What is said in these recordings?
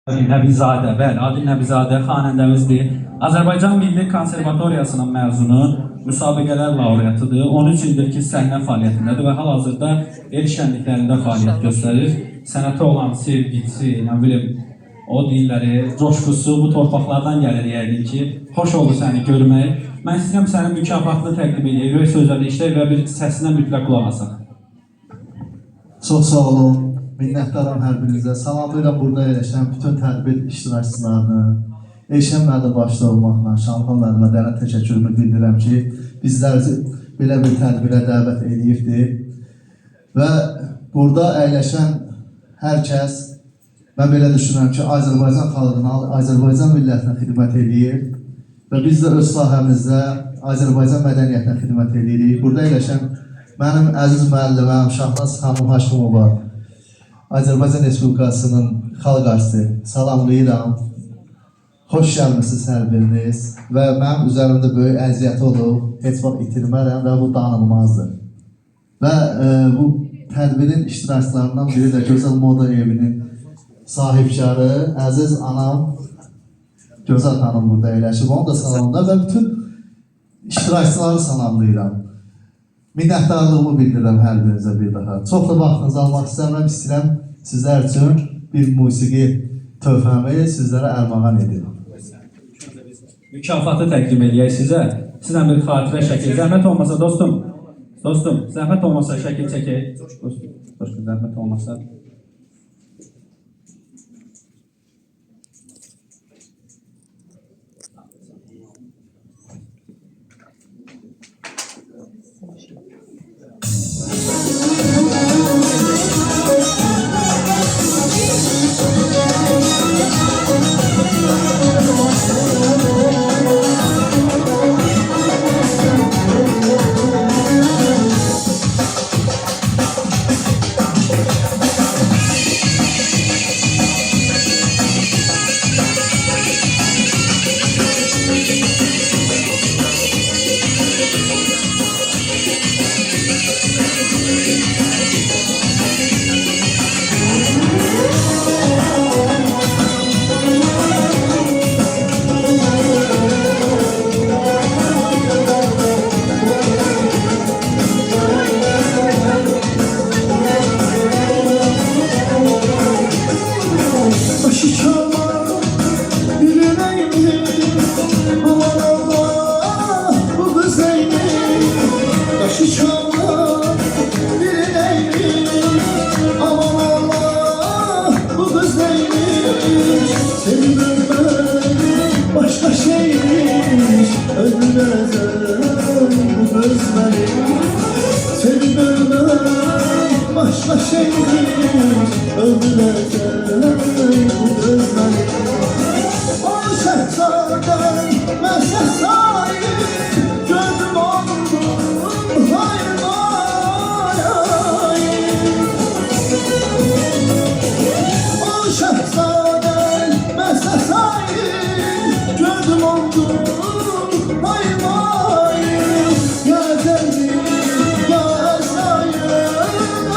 Nəbizadə, bəli, Adil Nəbizadə xanəndəmizdir. Azərbaycan Milli Konservatoriyasının məzunu, müsabiqələr laureatıdır. 13 ildir ki, səhnə fəaliyyətindədir və hal-hazırda el şənliklərində fəaliyyət göstərir. Sənətə olan sevgisi, nə bilim, o dilləri, coşkusu bu torpaqlardan gəlir yəqin ki. Xoş oldu səni görmək. Mən istəyirəm sənin mükafatını təqdim edək, ürək sözləri işlək və bir səsinə mütləq qulaq asaq. Çox sağ olun. Minnətdaram hər birinizə. Salamlayıram burada yerləşən bütün tədbir iştirakçılarını, Elşən müəllimə başda olmaqla, Şamxan müəllimə dərin təşəkkürümü bildirirəm ki, bizləri belə bir tədbirə dəvət edibdir. Və burada əyləşən hər kəs, mən belə düşünürəm ki, Azərbaycan xalqına, Azərbaycan millətinə xidmət edir və biz də öz sahəmizdə Azərbaycan mədəniyyətinə xidmət edirik. Burada əyləşən mənim əziz müəlliməm Şahnaz xanım Haşimova, Azərbaycan Respublikasının xalq artisti, salamlayıram. Xoş gəlmişsiniz hər biriniz və mənim üzərimdə böyük əziyyəti olub, heç vaxt itirmərəm və bu danılmazdır. Və bu tədbirin iştirakçılarından biri də Gözəl Moda Evinin sahibkarı, əziz anam Gözəl xanım burada əyləşib, onu da salamlayıram və bütün iştirakçıları salamlayıram. Minnətdarlığımı bildirirəm hər birinizə bir daha. Çox da vaxtınızı almaq istəyirəm sizlər üçün bir musiqi töhfəmi sizlərə ərmağan edirəm. Mükafatı təqdim edək sizə. Sizlə bir xatirə şəkil. Zəhmət olmasa dostum, zəhmət olmasa şəkil çəkək. Dostum, zəhmət olmasa. Başka şeymiş, ölmezler bu gözlerim. Seni görmem başka şeymiş, ölmezler bu gözlerim. O şehzaden, ben şehzadeyim, gözüm oldum, hayır hayır. O şehzaden, ben şehzadeyim, gözüm oldum, hayır hayır. Ya Cennet, ya Esra'yı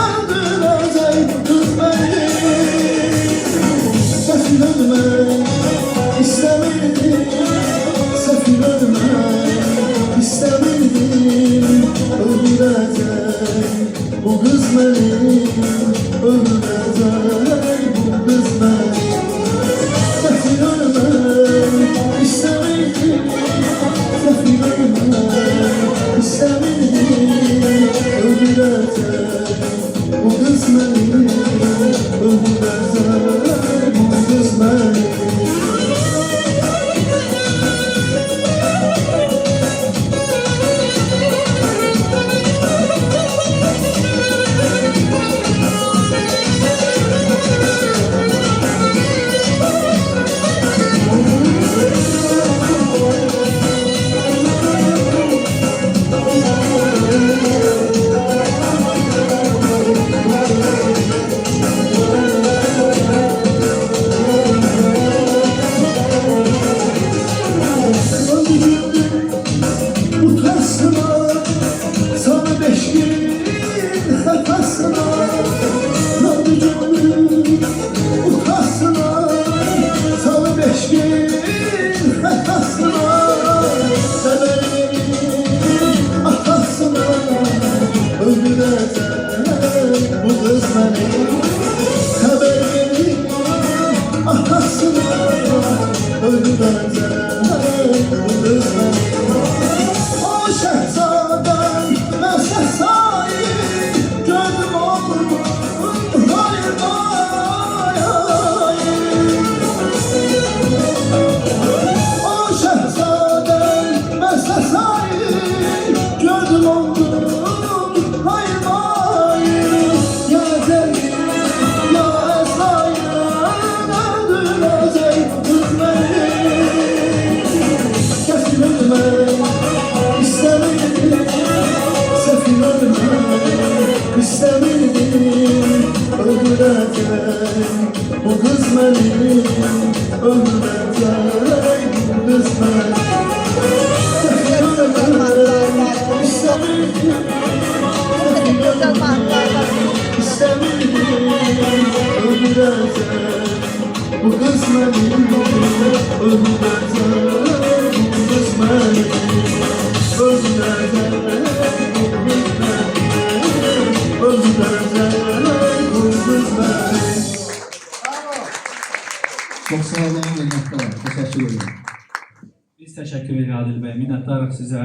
öldüreceğim kız beni. Sefil ölmek istemedim, sefil ölmek istemedim. Öldürecek bu kız beni, öldürecek bu kız beni. Sefil ölmek istemedim, sefil ölmek istemedim. Öldürecek bu kız beni, öldürecek bu kız beni. aşkın hatasına, severim atasına, öldürecek bu kız beni. Haber verin atasına, öldürecek bu kız beni. O şehzaden ve şehzai gönlüm oldum, hayır hayır. O şehzaden ve şehzai gönlüm oldum, hayır hayır. Ya Celil, ya Esra'yı öldürecek kız beni. Kesin ölmek istemedim, sefil ölmek istemedim. Öldürecek bu kız beni, öldürecek bu kız beni. Sefil ölmek istemedim, sefil ölmek istemedim. Öldürecek bu kız beni, öldürecek bu kız beni. Öldürecek bu kız beni, öldürecek bu kız beni. Çok sağ olun, minnettarım. Teşekkür ederim. Biz təşəkkür edirik Adil bəy, minnətdarıq sizə.